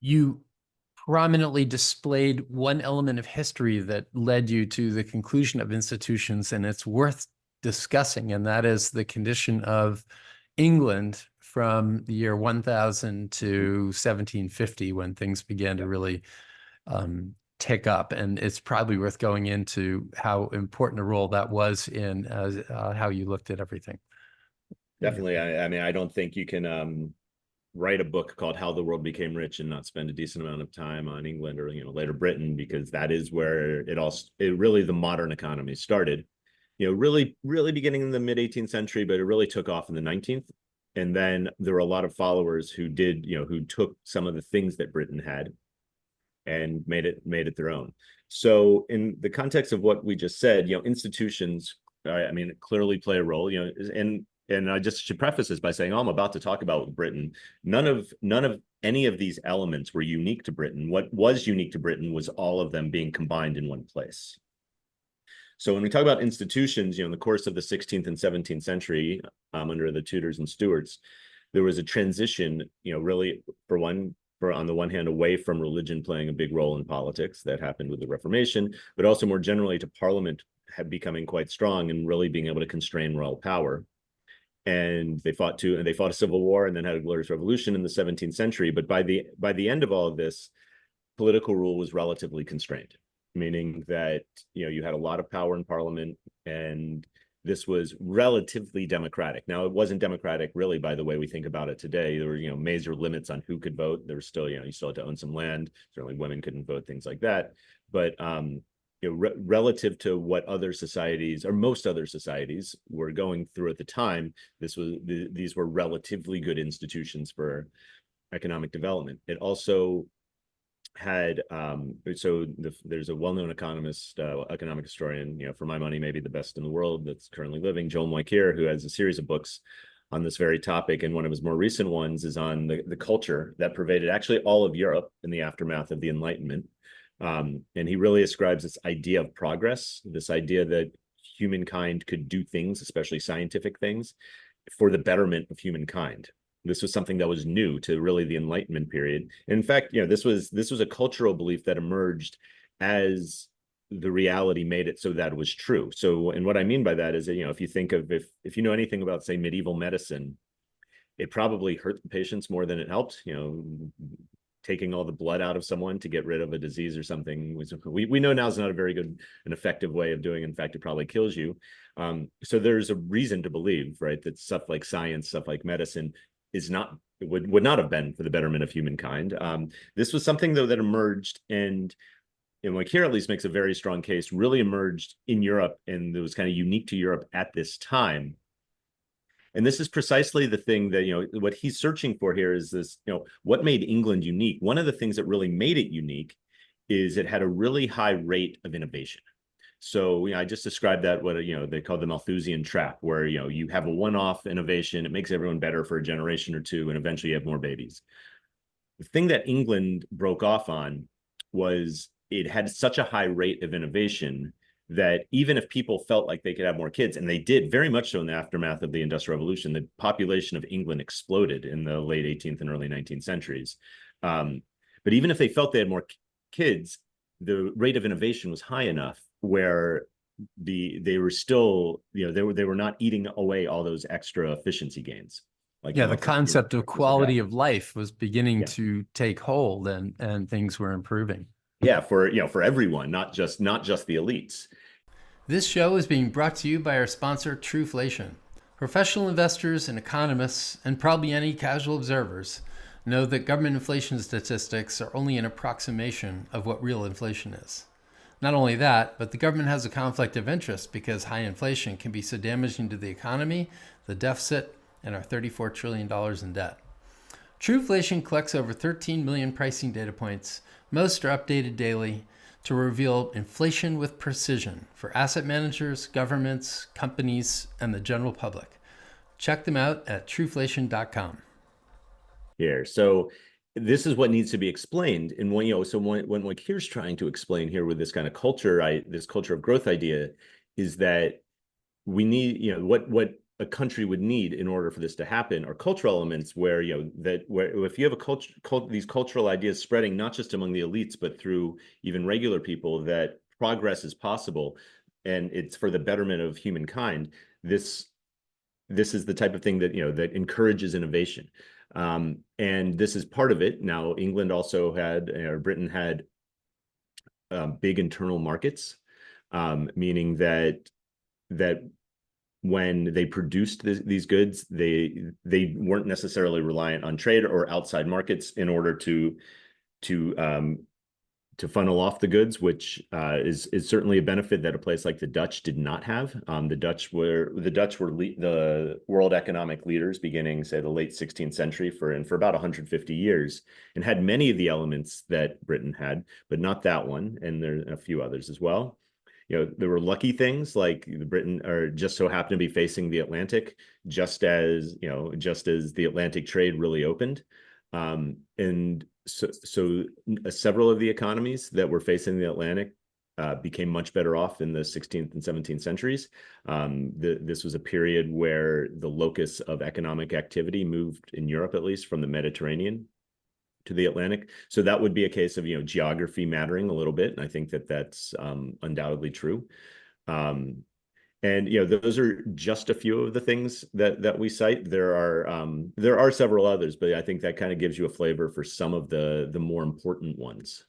You prominently displayed one element of history that led you to the conclusion of institutions, and it's worth discussing, and that is the condition of England from the year 1000 to 1750, when things began to really tick up. And it's probably worth going into how important a role that was in how you looked at everything. Definitely. I mean, I don't think you can write a book called How the World Became Rich and not spend a decent amount of time on England or later Britain, because that is where it really the modern economy started. Really beginning in the mid 18th century, but it really took off in the 19th. And then there were a lot of followers who who took some of the things that Britain had and made it their own. So in the context of what we just said, institutions, I mean, clearly play a role, and I just should preface this by saying, I'm about to talk about Britain. None of any of these elements were unique to Britain. What was unique to Britain was all of them being combined in one place. So when we talk about institutions, in the course of the 16th and 17th century, under the Tudors and Stuarts, there was a transition, really on the one hand, away from religion playing a big role in politics that happened with the Reformation, but also more generally to Parliament becoming quite strong and really being able to constrain royal power. And they fought a civil war and then had a glorious revolution in the 17th century. But by the end of all of this, political rule was relatively constrained, meaning that you had a lot of power in Parliament, and this was relatively democratic. Now, it wasn't democratic really by the way we think about it today. There were major limits on who could vote. There was still you still had to own some land. Certainly, women couldn't vote, things like that. But relative to what other societies or most other societies were going through at the time, these were relatively good institutions for economic development. It also had there's a well-known economist, economic historian, for my money, maybe the best in the world that's currently living, Joel Mokyr, who has a series of books on this very topic. And one of his more recent ones is on the culture that pervaded actually all of Europe in the aftermath of the Enlightenment. And he really ascribes this idea of progress, this idea that humankind could do things, especially scientific things, for the betterment of humankind. This was something that was new to really the Enlightenment period. In fact, this was a cultural belief that emerged as the reality made it so that it was true. So, and what I mean by that is that, if you think of, if you know anything about, say, medieval medicine, it probably hurt the patients more than it helped. Taking all the blood out of someone to get rid of a disease or something, we know now is not a very good and effective way of doing. In fact, it probably kills you. So there's a reason to believe, right, that stuff like science, stuff like medicine would not have been for the betterment of humankind. This was something, though, that emerged, and Mokyr at least makes a very strong case, really emerged in Europe, and it was kind of unique to Europe at this time. And this is precisely the thing that, what he's searching for here is this, what made England unique? One of the things that really made it unique is it had a really high rate of innovation. So, I just described that, what, they call the Malthusian trap, where, you have a one-off innovation, it makes everyone better for a generation or two, and eventually you have more babies. The thing that England broke off on was it had such a high rate of innovation that even if people felt like they could have more kids, and they did very much so in the aftermath of the Industrial Revolution, the population of England exploded in the late 18th and early 19th centuries. But even if they felt they had more kids, the rate of innovation was high enough where they were still, they were not eating away all those extra efficiency gains. Like, the concept of quality of life was beginning to take hold, and things were improving. Yeah, for everyone, not just the elites. This show is being brought to you by our sponsor, Truflation. Professional investors and economists, and probably any casual observers, know that government inflation statistics are only an approximation of what real inflation is. Not only that, but the government has a conflict of interest because high inflation can be so damaging to the economy, the deficit, and our $34 trillion in debt. Truflation collects over 13 million pricing data points. Most are updated daily to reveal inflation with precision for asset managers, governments, companies, and the general public. Check them out at truflation.com. Here, so this is what needs to be explained. And when Mokyr's trying to explain here with this kind of culture, this culture of growth idea, is that we need, what a country would need in order for this to happen are cultural elements where, where if you have these cultural ideas spreading not just among the elites, but through even regular people, that progress is possible and it's for the betterment of humankind. This is the type of thing that, that encourages innovation. And this is part of it. Now, England also had, or Britain had big internal markets, meaning that when they produced these goods, they weren't necessarily reliant on trade or outside markets in order to funnel off the goods, which is certainly a benefit that a place like the Dutch did not have. The Dutch were the world economic leaders beginning, say, the late 16th century for about 150 years, and had many of the elements that Britain had, but not that one, and there are a few others as well. There were lucky things like Britain, or just so happened to be facing the Atlantic, just as the Atlantic trade really opened. And so several of the economies that were facing the Atlantic became much better off in the 16th and 17th centuries. This was a period where the locus of economic activity moved, in Europe at least, from the Mediterranean to the Atlantic. So that would be a case of, geography mattering a little bit. And I think that that's undoubtedly true. And those are just a few of the things that we cite. There are several others, but I think that kind of gives you a flavor for some of the more important ones.